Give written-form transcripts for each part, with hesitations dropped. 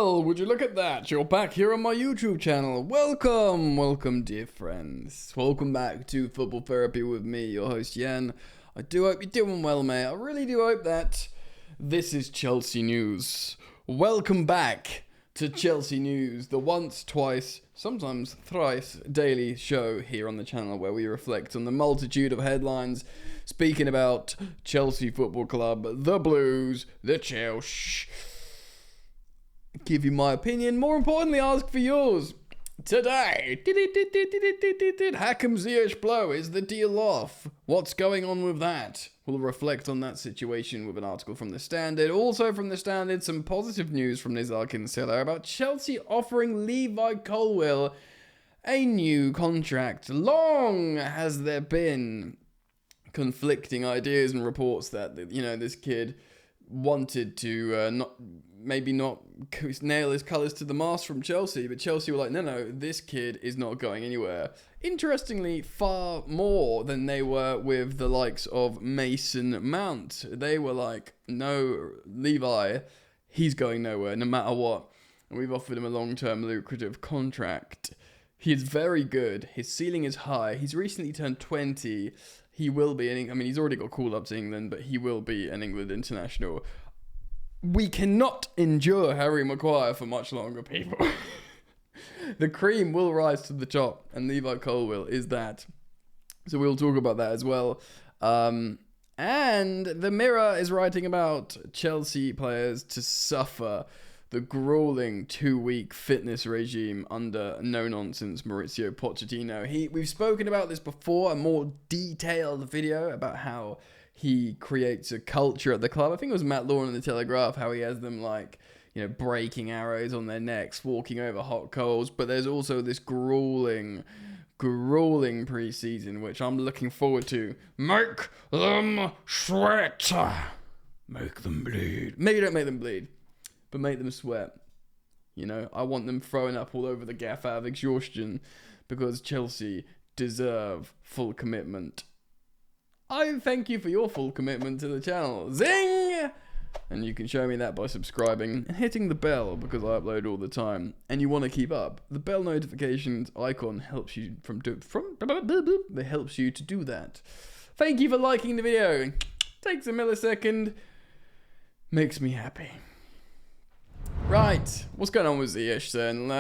Well, would you look at that? You're back here on my YouTube channel. Welcome, dear friends. Welcome back to Football Therapy with me, your host, Yen. I do hope you're doing well, mate. I really do hope that. This is Chelsea News. Welcome back to Chelsea News, the once, twice, sometimes thrice daily show here on the channel where we reflect on the multitude of headlines speaking about Chelsea Football Club, the Blues, the Chelsea. Give you my opinion, more importantly ask for yours. Today, Hakim Ziyech blow, is the deal off? What's going on with that? We'll reflect on that situation with an article from The Standard. Also from The Standard, some positive news from Nizar Kinsella about Chelsea offering Levi Colwill a new contract. Long has there been conflicting ideas and reports that, you know, this kid wanted to not nail his colours to the mast from Chelsea, but Chelsea were like, no, this kid is not going anywhere. Interestingly, far more than they were with the likes of Mason Mount. They were like, no, Levi, he's going nowhere, no matter what. And we've offered him a long-term lucrative contract. He is very good. His ceiling is high. He's recently turned 20. He will be, he's already got called up to England, but he will be an England international. We cannot endure Harry Maguire for much longer, people. The cream will rise to the top, and Levi Colwill is that. So we'll talk about that as well. And the Mirror is writing about Chelsea players to suffer the grueling 2-week fitness regime under no-nonsense Mauricio Pochettino. We've spoken about this before, a more detailed video about how he creates a culture at the club. I think it was Matt Law in the Telegraph, how he has them breaking arrows on their necks, walking over hot coals. But there's also this grueling pre-season, which I'm looking forward to. Make them sweat. Make them bleed. Maybe don't make them bleed, but make them sweat. You know, I want them throwing up all over the gaff out of exhaustion because Chelsea deserve full commitment. I thank you for your full commitment to the channel. Zing! And you can show me that by subscribing and hitting the bell because I upload all the time. And you want to keep up. The bell notifications icon helps you helps you to do that. Thank you for liking the video. Takes a millisecond. Makes me happy. Right, what's going on with Ziyech then?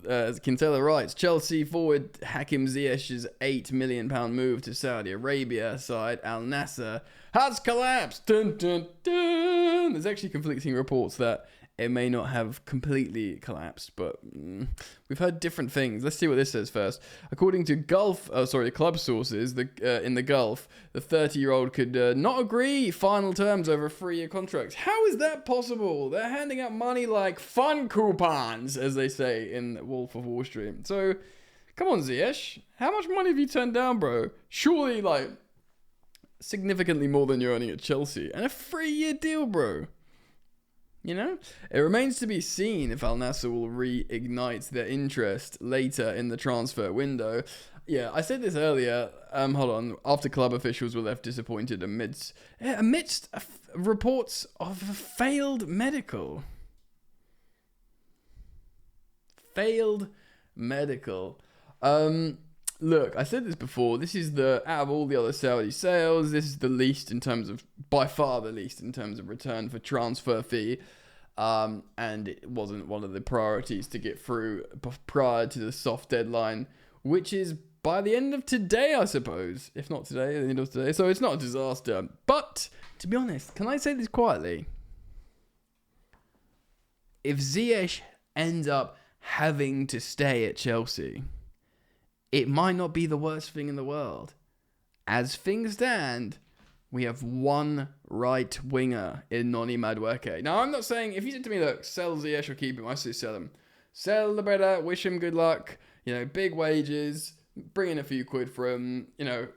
As Quintella writes, Chelsea forward Hakim Ziyech's £8 million move to Saudi Arabia side Al Nassr has collapsed. Dun, dun, dun. There's actually conflicting reports that it may not have completely collapsed, but we've heard different things. Let's see what this says first. According to club sources, in the Gulf, the 30-year-old could not agree final terms over a 3-year contract. How is that possible? They're handing out money like fun coupons, as they say in Wolf of Wall Street. So, come on, Ziyech. How much money have you turned down, bro? Surely, significantly more than you're earning at Chelsea. And a 3-year deal, bro. You know, it remains to be seen if Al Nassr will reignite their interest later in the transfer window. Yeah, I said this earlier. Hold on. After club officials were left disappointed amidst reports of a failed medical. Look, I said this before. This is out of all the other Saudi sales, this is by far the least in terms of return for transfer fee. And it wasn't one of the priorities to get through prior to the soft deadline, which is by the end of today, I suppose. If not today, the end of today. So it's not a disaster. But, to be honest, can I say this quietly? If Ziyech ends up having to stay at Chelsea, it might not be the worst thing in the world. As things stand, we have one right winger in Noni Madueke. Now, I'm not saying, if you said to me, look, sell Ziyech or keep him, I say sell him. Sell the better, wish him good luck, big wages, bring in a few quid for him,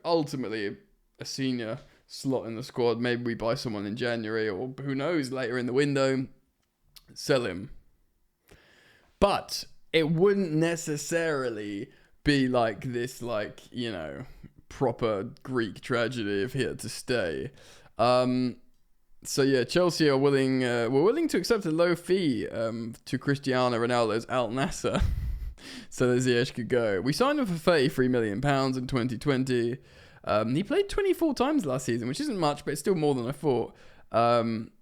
ultimately a senior slot in the squad. Maybe we buy someone in January or who knows, later in the window. Sell him. But it wouldn't necessarily be like this, proper Greek tragedy if he had to stay. So yeah, Chelsea are willing. Were willing to accept a low fee to Cristiano Ronaldo's Al Nassr, so that Ziyech could go. We signed him for £33 million in 2020. He played 24 times last season, which isn't much, but it's still more than I thought.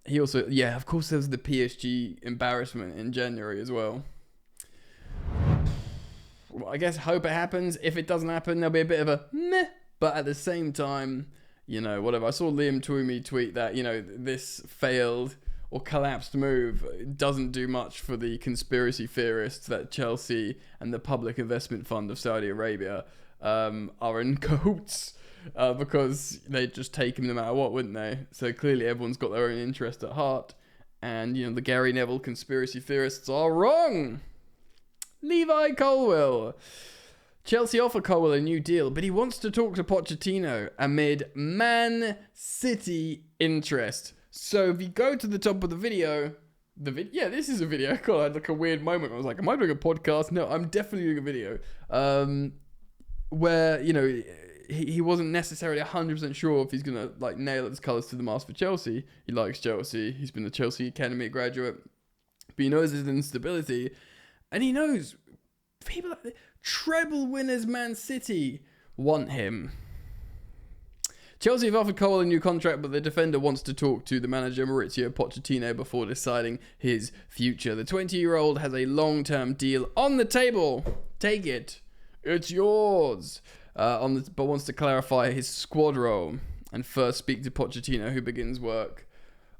He also, yeah, of course, there was the PSG embarrassment in January as well. Well, I guess hope it happens. If it doesn't happen, there'll be a bit of a meh. But at the same time, whatever. I saw Liam Twomey tweet that, this failed or collapsed move doesn't do much for the conspiracy theorists that Chelsea and the Public Investment Fund of Saudi Arabia are in cahoots because they'd just take him no matter what, wouldn't they? So clearly everyone's got their own interest at heart. And, the Gary Neville conspiracy theorists are wrong. Levi Colwill. Chelsea offer Colwill a new deal, but he wants to talk to Pochettino amid Man City interest. So if you go to the top of the video, yeah, this is a video. God, I had like a weird moment. I was like, am I doing a podcast? No, I'm definitely doing a video. Where, he wasn't necessarily 100% sure if he's going to like nail his colours to the mast for Chelsea. He likes Chelsea. He's been a Chelsea Academy graduate. But he knows his instability. And he knows people like treble winners Man City want him. Chelsea have offered Cole a new contract, but the defender wants to talk to the manager Mauricio Pochettino before deciding his future. The 20-year-old has a long-term deal on the table. Take it. It's yours. But wants to clarify his squad role and first speak to Pochettino, who begins work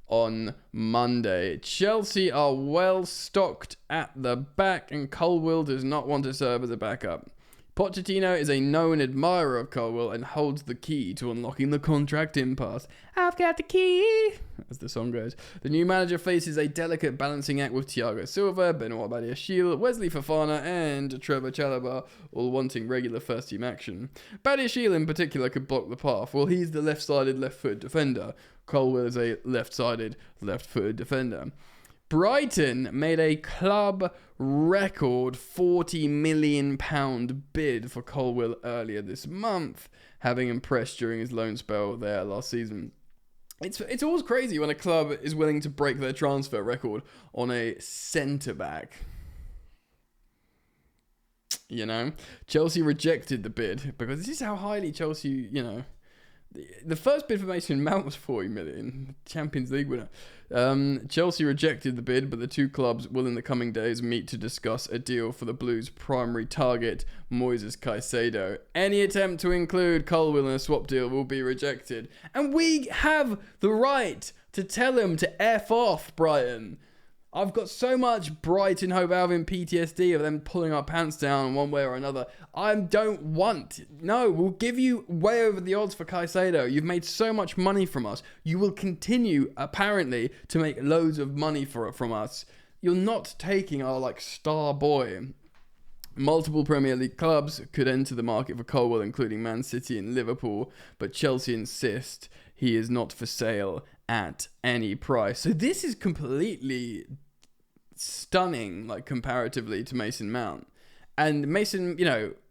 on Monday. Chelsea are well stocked at the back, and Colwill does not want to serve as a backup. Pochettino is a known admirer of Colwill and holds the key to unlocking the contract impasse. I've got the key, as the song goes. The new manager faces a delicate balancing act with Thiago Silva, Benoit Badiashile, Wesley Fofana, and Trevor Chalobah, all wanting regular first-team action. Badiashile in particular could block the path. Well, he's the left-sided, left-footed defender. Colwill is a left-sided, left-footed defender. Brighton made a club record £40 million bid for Colwill earlier this month, having impressed during his loan spell there last season. It's always crazy when a club is willing to break their transfer record on a centre-back. Chelsea rejected the bid because this is how highly Chelsea, The first bid for Mason Mount was 40 million, Champions League winner. Chelsea rejected the bid, but the two clubs will in the coming days meet to discuss a deal for the Blues' primary target, Moises Caicedo. Any attempt to include Colwill in a swap deal will be rejected. And we have the right to tell him to F off, Brighton. I've got so much Brighton Hove Albion PTSD of them pulling our pants down one way or another. No, we'll give you way over the odds for Caicedo. You've made so much money from us. You will continue, apparently, to make loads of money from us. You're not taking our, star boy. Multiple Premier League clubs could enter the market for Colwill, including Man City and Liverpool, but Chelsea insist he is not for sale at any price. So this is completely stunning, comparatively to Mason Mount. And Mason,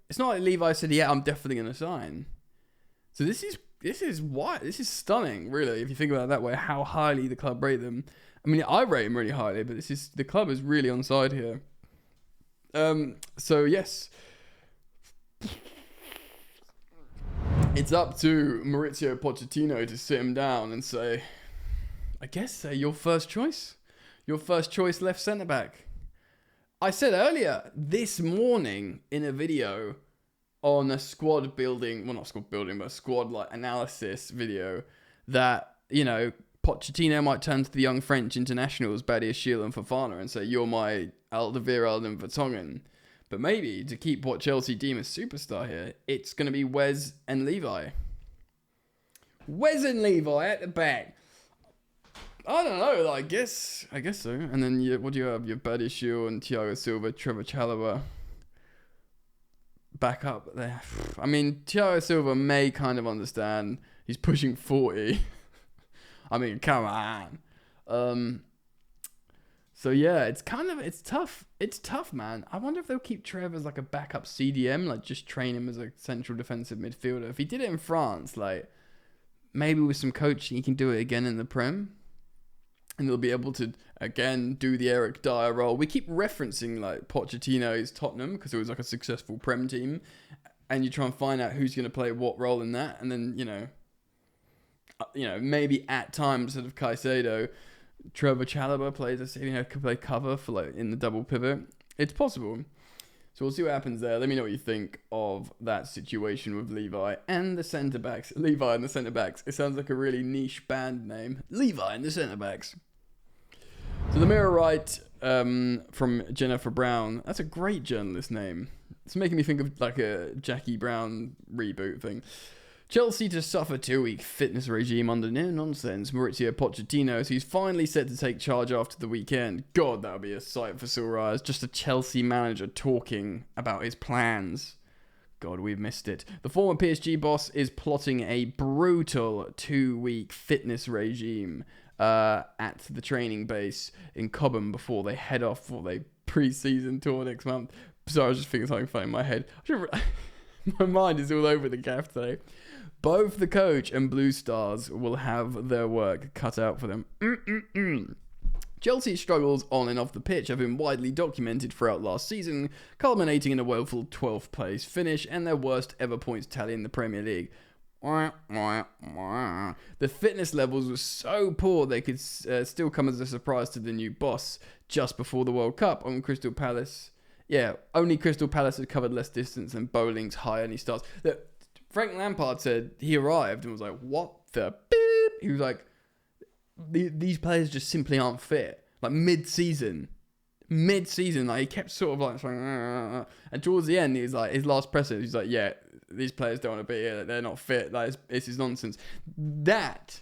it's not like Levi said, yeah, I'm definitely going to sign. So this is stunning, really, if you think about it that way, how highly the club rate them. I mean, I rate them really highly, but the club is really on side here. So yes, it's up to Mauricio Pochettino to sit him down and say, I guess your first choice left centre back. I said earlier this morning in a video on a squad analysis video that, Pochettino might turn to the young French internationals, Badiashile and Fofana, and say, you're my Alderweireld and Vertonghen. But maybe to keep what Chelsea deem a superstar here, it's going to be Wes and Levi. Wes and Levi at the back. I don't know, I guess so. And then what do you have? You have Badiashile and Thiago Silva, Trevor Chalobah back up there. I mean, Thiago Silva may kind of understand. He's pushing 40. I mean, come on. So yeah, it's tough. It's tough, man. I wonder if they'll keep Trevor as a backup CDM, just train him as a central defensive midfielder. If he did it in France, maybe with some coaching, he can do it again in the Prem. and they'll be able to again do the Eric Dyer role. We keep referencing like Pochettino's Tottenham because it was like a successful Prem team, and you try and find out who's going to play what role in that, and then maybe at times sort of Caicedo, Trevor Chalobah could play cover for like in the double pivot. It's possible. So we'll see what happens there. Let me know what you think of that situation with Levi and the centre backs. Levi and the centre backs. It sounds like a really niche band name. Levi and the centre backs. So the Mirror Right from Jennifer Brown. That's a great journalist name. It's making me think of like a Jackie Brown reboot thing. Chelsea to suffer 2-week fitness regime under no-nonsense Mauricio Pochettino, so he's finally set to take charge after the weekend. God, that would be a sight for sore eyes. Just a Chelsea manager talking about his plans. God, we've missed it. The former PSG boss is plotting a brutal 2-week fitness regime at the training base in Cobham before they head off for their pre-season tour next month. Sorry, I was just thinking something funny in my head. My mind is all over the gaff today. Both the coach and Blue Stars will have their work cut out for them. Chelsea's struggles on and off the pitch have been widely documented throughout last season, culminating in a woeful 12th place finish and their worst ever points tally in the Premier League. The fitness levels were so poor they could still come as a surprise to the new boss just before the World Cup on Crystal Palace. Yeah, only Crystal Palace had covered less distance than Bowling's high early starts. Frank Lampard said he arrived and was like, what the beep? He was like, these players just simply aren't fit. Like mid-season, like he kept sort of like, and towards the end, he was like, his last presser, he's like, yeah, these players don't want to be here. They're not fit. Like, this is nonsense. That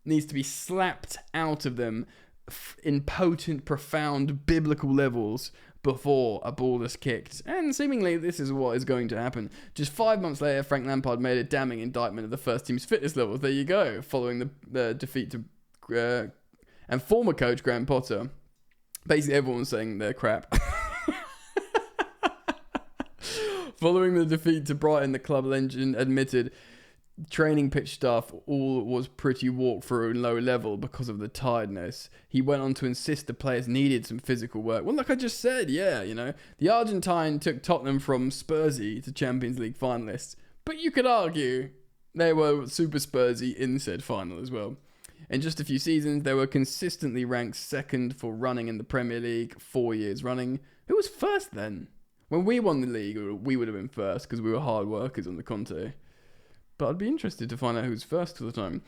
needs to be slapped out of them in potent, profound biblical levels before a ball is kicked. And seemingly this is what is going to happen. Just 5 months later, Frank Lampard made a damning indictment of the first team's fitness levels. There you go. Following the defeat to and former coach Graham Potter. Basically everyone's saying they're crap. Following the defeat to Brighton, the club legend admitted training pitch staff all was pretty walkthrough and low level because of the tiredness. He went on to insist the players needed some physical work. Well, like I just said, the Argentine took Tottenham from Spursy to Champions League finalists, but you could argue they were super Spursy in said final as well. In just a few seasons, they were consistently ranked second for running in the Premier League 4 years running. Who was first then? When we won the league, we would have been first because we were hard workers on the Conte. But I'd be interested to find out who's first at the time.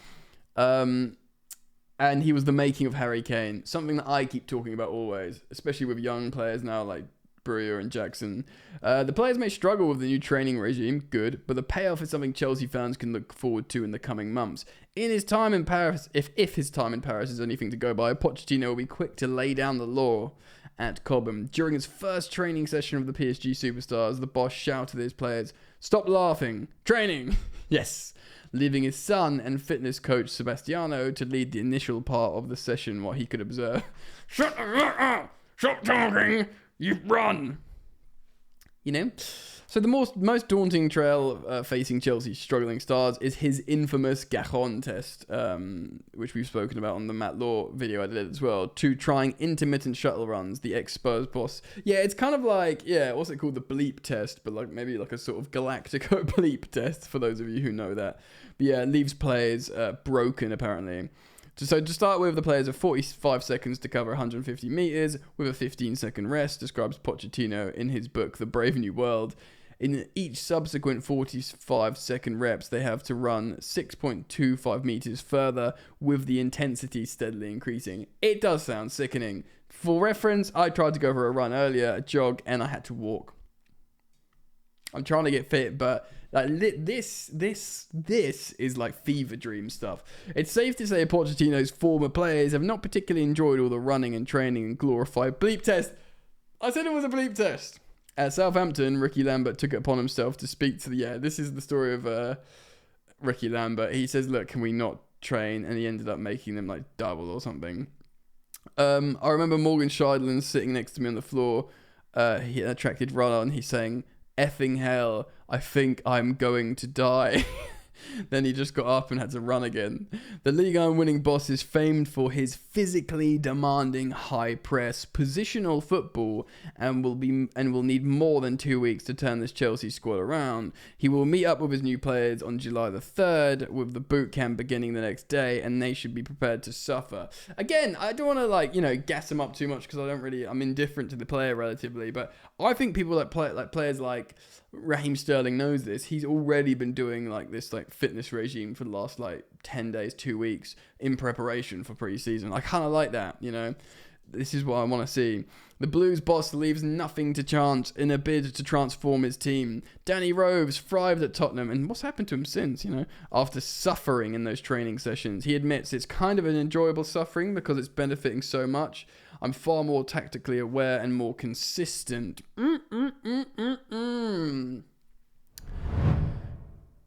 And he was the making of Harry Kane. Something that I keep talking about always, especially with young players now like Brewer and Jackson. The players may struggle with the new training regime, good, but the payoff is something Chelsea fans can look forward to in the coming months. In his time in Paris, if his time in Paris is anything to go by, Pochettino will be quick to lay down the law at Cobham. During his first training session of the PSG superstars, the boss shouted at his players, "Stop laughing! Training!" Yes, leaving his son and fitness coach Sebastiano to lead the initial part of the session while he could observe. Shut up! Stop talking! You run! So the most daunting trail facing Chelsea's struggling stars is his infamous Gajon test, which we've spoken about on the Matt Law video I did as well, to trying intermittent shuttle runs, the ex-Spurs boss. Yeah, it's kind of like, what's it called? The bleep test, but maybe like a sort of Galactico bleep test, for those of you who know that. But yeah, it leaves players broken, apparently. So to start with, the players have 45 seconds to cover 150 meters with a 15-second rest, describes Pochettino in his book, The Brave New World. In each subsequent 45-second reps, they have to run 6.25 meters further with the intensity steadily increasing. It does sound sickening. For reference, I tried to go for a run earlier, a jog, and I had to walk. I'm trying to get fit, but this is like fever dream stuff. It's safe to say Pochettino's former players have not particularly enjoyed all the running and training and glorified bleep test. I said it was a bleep test. At Southampton, Ricky Lambert took it upon himself to speak to this is the story of Ricky Lambert. He says, look, can we not train? And he ended up making them like double or something. I remember Morgan Scheidler sitting next to me on the floor. He attracted runner and he's saying, effing hell, I think I'm going to die. Then he just got up and had to run again. The Ligue 1 winning boss is famed for his physically demanding high press, positional football, and will need more than 2 weeks to turn this Chelsea squad around. He will meet up with his new players on July the 3rd, with the boot camp beginning the next day, and they should be prepared to suffer. Again, I don't want to gas him up too much because I'm indifferent to the player relatively, but I think people that play players like Raheem Sterling knows this. He's already been doing this fitness regime for the last 10 days, 2 weeks in preparation for pre-season. I kind of like that, This is what I want to see. The Blues boss leaves nothing to chance in a bid to transform his team. Danny Rose thrived at Tottenham, and what's happened to him since, After suffering in those training sessions. He admits it's kind of an enjoyable suffering because it's benefiting so much. I'm far more tactically aware and more consistent.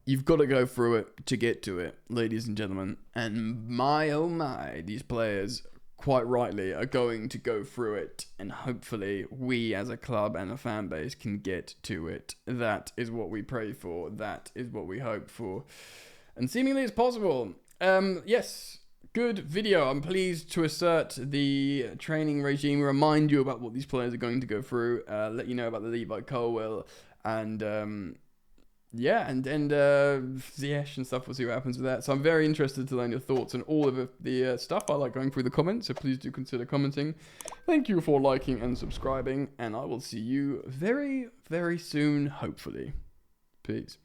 You've got to go through it to get to it, ladies and gentlemen. And my, oh my, these players, quite rightly, are going to go through it. And hopefully we as a club and a fan base can get to it. That is what we pray for. That is what we hope for. And seemingly it's possible. Yes. Good video. I'm pleased to assert the training regime, remind you about what these players are going to go through, let you know about the Levi Colwill, and Ziyech and stuff. We'll see what happens with that. So I'm very interested to learn your thoughts on all of the stuff. I like going through the comments, so please do consider commenting. Thank you for liking and subscribing, and I will see you very, very soon, hopefully. Peace.